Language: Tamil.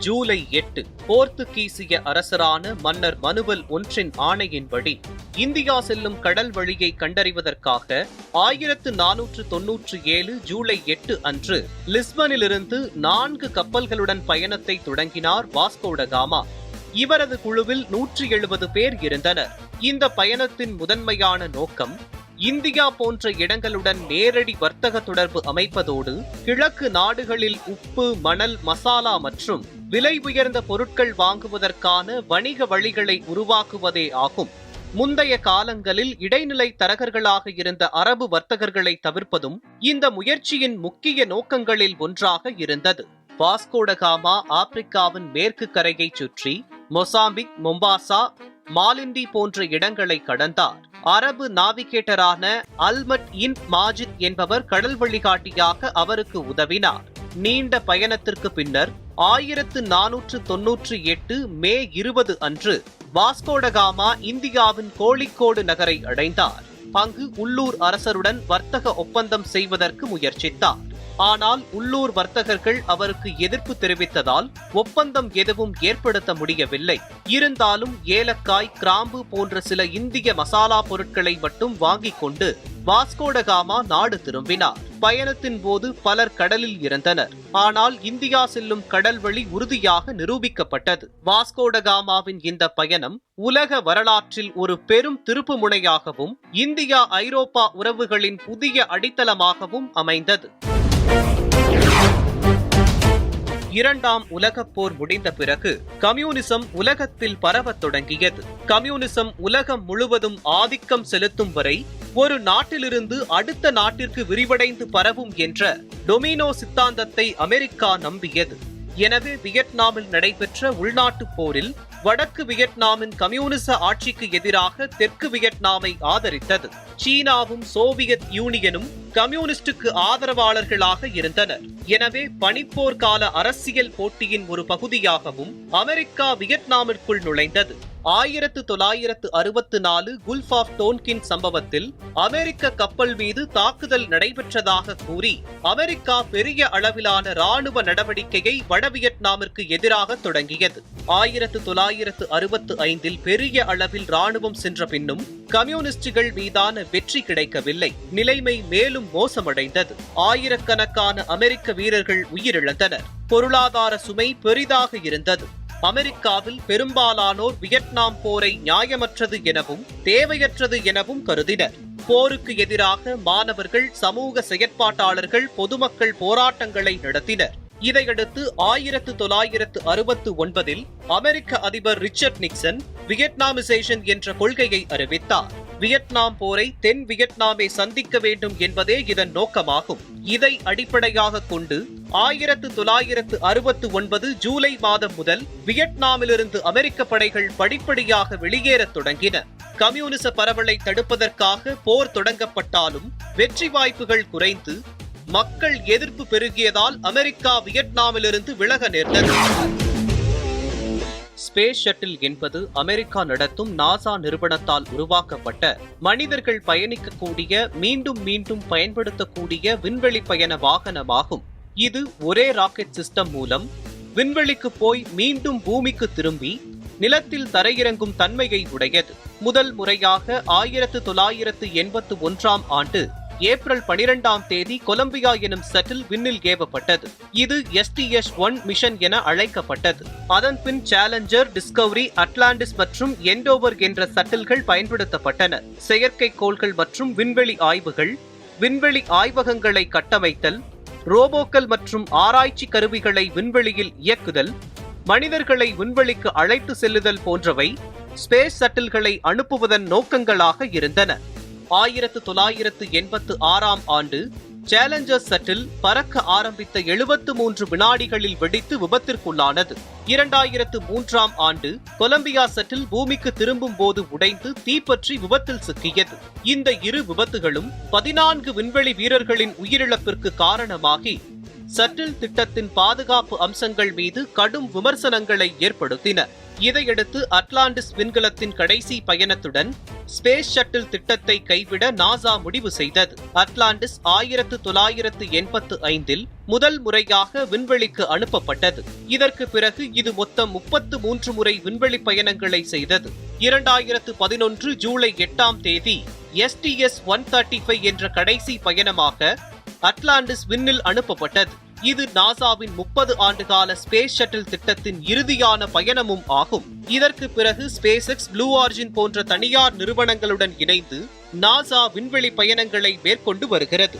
ஜூலை 8 போர்த்துகீசிய அரசரான மன்னர் மனுவல் ஒன்றின் ஆணையின்படி இந்தியா செல்லும் கடல் வழியை கண்டறிவதற்காக 1497 ஜூலை 8 அன்று லிஸ்பனிலிருந்து 4 கப்பல்களுடன் பயணத்தை தொடங்கினார் வாஸ்கோ ட காமா. இவரது குழுவில் 170 பேர் இருந்தனர். இந்த பயணத்தின் முதன்மையான நோக்கம் இந்தியா போன்ற இடங்களுடன் நேரடி வர்த்தக தொடர்பு அமைப்பதோடு கிழக்கு நாடுகளில் உப்பு, மணல், மசாலா மற்றும் விலை உயர்ந்த பொருட்கள் வாங்குவதற்கான வணிக வழிகளை உருவாக்குவதே ஆகும். முந்தைய காலங்களில் இடைநிலை தரகர்களாக இருந்த அரபு வர்த்தகர்களை தவிர்ப்பதும் இந்த முயற்சியின் முக்கிய நோக்கங்களில் ஒன்றாக இருந்தது. வாஸ்கோ ட காமா ஆப்பிரிக்காவின் மேற்கு கரையை சுற்றி மொசாம்பிக், மொம்பாசா, மாலிண்டி போன்ற இடங்களை கடந்தார். அரபு நாவிகேட்டரான அல்மட் இன் மாஜித் என்பவர் கடல் வழிகாட்டியாக அவருக்கு உதவினார். நீண்ட பயணத்திற்கு பின்னர் 1498 மே 20 அன்று வாஸ்கோ ட காமா இந்தியாவின் கோழிக்கோடு நகரை அடைந்தார். அங்கு உள்ளூர் அரசருடன் வர்த்தக ஒப்பந்தம் செய்வதற்கு முயற்சித்தார். ஆனால் உள்ளூர் வர்த்தகர்கள் அவருக்கு எதிர்ப்பு தெரிவித்ததால் ஒப்பந்தம் எதுவும் ஏற்படுத்த முடியவில்லை. இருந்தாலும் ஏலக்காய், கிராம்பு போன்ற சில இந்திய மசாலா பொருட்களை மட்டும் வாங்கிக் கொண்டு வாஸ்கோ ட காமா நாடு திரும்பினார். பயணத்தின் போது பலர் கடலில் இறந்தனர். ஆனால் இந்தியா செல்லும் கடல்வழி உறுதியாக நிரூபிக்கப்பட்டது. வாஸ்கோ ட காமாவின் இந்த பயணம் உலக வரலாற்றில் ஒரு பெரும் திருப்பு முனையாகவும் இந்தியா ஐரோப்பா உறவுகளின் புதிய அடித்தளமாகவும் அமைந்தது. இரண்டாம் உலகப் போர் முடிந்த பிறகு கம்யூனிசம் உலகத்தில் பரவத் தொடங்கியது. கம்யூனிசம் உலகம் முழுவதும் ஆதிக்கம் செலுத்தும் வரை ஒரு நாட்டிலிருந்து அடுத்த நாட்டிற்கு விரிவடைந்து பரவும் என்ற டொமினோ சித்தாந்தத்தை அமெரிக்கா நம்பியது. எனவே வியட்நாமில் நடைபெற்ற உள்நாட்டுப் போரில் வடக்கு வியட்நாமின் கம்யூனிச ஆட்சிக்கு எதிராக தெற்கு வியட்நாமை ஆதரித்தது. சீனாவும் சோவியத் யூனியனும் கம்யூனிஸ்டுக்கு ஆதரவாளர்களாக இருந்தனர். எனவே பனிப்போர் கால அரசியல் போட்டியின் ஒரு பகுதியாகவும் அமெரிக்கா வியட்நாமிற்குள் நுழைந்தது. 1964 குல்ஃப் ஆஃப் டோன்கின் சம்பவத்தில் அமெரிக்க கப்பல் மீது தாக்குதல் நடைபெற்றதாக கூறி அமெரிக்கா பெரிய அளவிலான ராணுவ நடவடிக்கையை வட வியட்நாமிற்கு எதிராக தொடங்கியது. 1965 பெரிய அளவில் ராணுவம் சென்ற பின்னும் கம்யூனிஸ்டுகள் மீதான வெற்றி கிடைக்கவில்லை. நிலைமை மேலும் மோசமடைந்தது. ஆயிரக்கணக்கான அமெரிக்க வீரர்கள் உயிரிழந்தனர். பொருளாதார சுமை பெரிதாக இருந்தது. அமெரிக்காவில் பெரும்பாலானோர் வியட்நாம் போரை நியாயமற்றது எனவும் தேவையற்றது எனவும் கருதினர். போருக்கு எதிராக மாணவர்கள், சமூக செயற்பாட்டாளர்கள், பொதுமக்கள் போராட்டங்களை நடத்தினர். இதையடுத்து 1969 அமெரிக்க அதிபர் ரிச்சர்ட் நிக்சன் வியட்நாமிசேஷன் என்ற கொள்கையை அறிவித்தார். வியட்நாம் போரை தென் வியட்நாமை சந்திக்க வேண்டும் என்பதே இதன் நோக்கமாகும். இதை அடிப்படையாக கொண்டு 1969 ஜூலை மாதம் முதல் வியட்நாமிலிருந்து அமெரிக்க படைகள் படிப்படியாக வெளியேறத் தொடங்கின. கம்யூனிச பரவலை தடுப்பதற்காக போர் தொடங்கப்பட்டாலும் வெற்றி வாய்ப்புகள் குறைந்து மக்கள் எதிர்ப்பு பெருகியதால் அமெரிக்கா வியட்நாமிலிருந்து விலக நேர்ந்தது. ஸ்பேஸ் ஷட்டில் என்பது அமெரிக்கா நடத்தும் நாசா நிறுவனத்தால் உருவாக்கப்பட்ட மனிதர்கள் பயணிக்கக்கூடிய, மீண்டும் மீண்டும் பயன்படுத்தக்கூடிய விண்வெளி பயண வாகனமாகும். இது ஒரே ராக்கெட் சிஸ்டம் மூலம் விண்வெளிக்கு போய் மீண்டும் பூமிக்கு திரும்பி நிலத்தில் தரையிறங்கும் தன்மையை உடையது. முதல் முறையாக 1981 ஆண்டு ஏப்ரல் 12 கொலம்பியா எனும் சட்டில் விண்ணில் ஏவப்பட்டது. இது STS-1 மிஷன் என அழைக்கப்பட்டது. அதன் பின் சேலஞ்சர், டிஸ்கவரி, அட்லாண்டிஸ் மற்றும் எண்டோவர் என்ற சட்டில்கள் பயன்படுத்தப்பட்டன. செயற்கைக்கோள்கள் மற்றும் விண்வெளி ஆய்வுகள், விண்வெளி ஆய்வகங்களை கட்டமைத்தல், ரோபோக்கள் மற்றும் ஆராய்ச்சி கருவிகளை விண்வெளியில் இயக்குதல், மனிதர்களை விண்வெளிக்கு அழைத்து செல்லுதல் போன்றவை ஸ்பேஸ் சட்டில்களை அனுப்புவதன் நோக்கங்களாக இருந்தன. 1986 ஆண்டு சேலஞ்சர் சட்டில் பறக்க ஆரம்பித்த 73 வினாடிகளில் வெடித்து விபத்திற்குள்ளானது. 2003 ஆண்டு கொலம்பியா சட்டில் பூமிக்கு திரும்பும் போது உடைந்து தீப்பற்றி விபத்தில் சிக்கியது. இந்த இரு விபத்துகளும் 14 விண்வெளி வீரர்களின் உயிரிழப்பிற்கு காரணமாகி சட்டில் திட்டத்தின் பாதுகாப்பு அம்சங்கள் மீது கடும் விமர்சனங்களை ஏற்படுத்தின. இதையடுத்து அட்லாண்டிஸ் விண்கலத்தின் கடைசி பயணத்துடன் ஸ்பேஸ் ஷட்டில் திட்டத்தை கைவிட நாசா முடிவு செய்தது. அட்லாண்டிஸ் 1985 முதல் முறையாக விண்வெளிக்கு அனுப்பப்பட்டது. இதற்கு பிறகு இது மொத்தம் 33 முறை விண்வெளி பயணங்களை செய்தது. 2011 ஜூலை 8ஆம் தேதி STS-135 என்ற கடைசி பயணமாக அட்லாண்டிஸ் விண்ணில் அனுப்பப்பட்டது. இது நாசாவின் 30 ஆண்டுகால ஸ்பேஸ் ஷட்டில் திட்டத்தின் இறுதியான பயணமும் ஆகும். இதற்கு பிறகு SpaceX, Blue Origin போன்ற தனியார் நிறுவனங்களுடன் இணைந்து நாசா விண்வெளி பயணங்களை மேற்கொண்டு வருகிறது.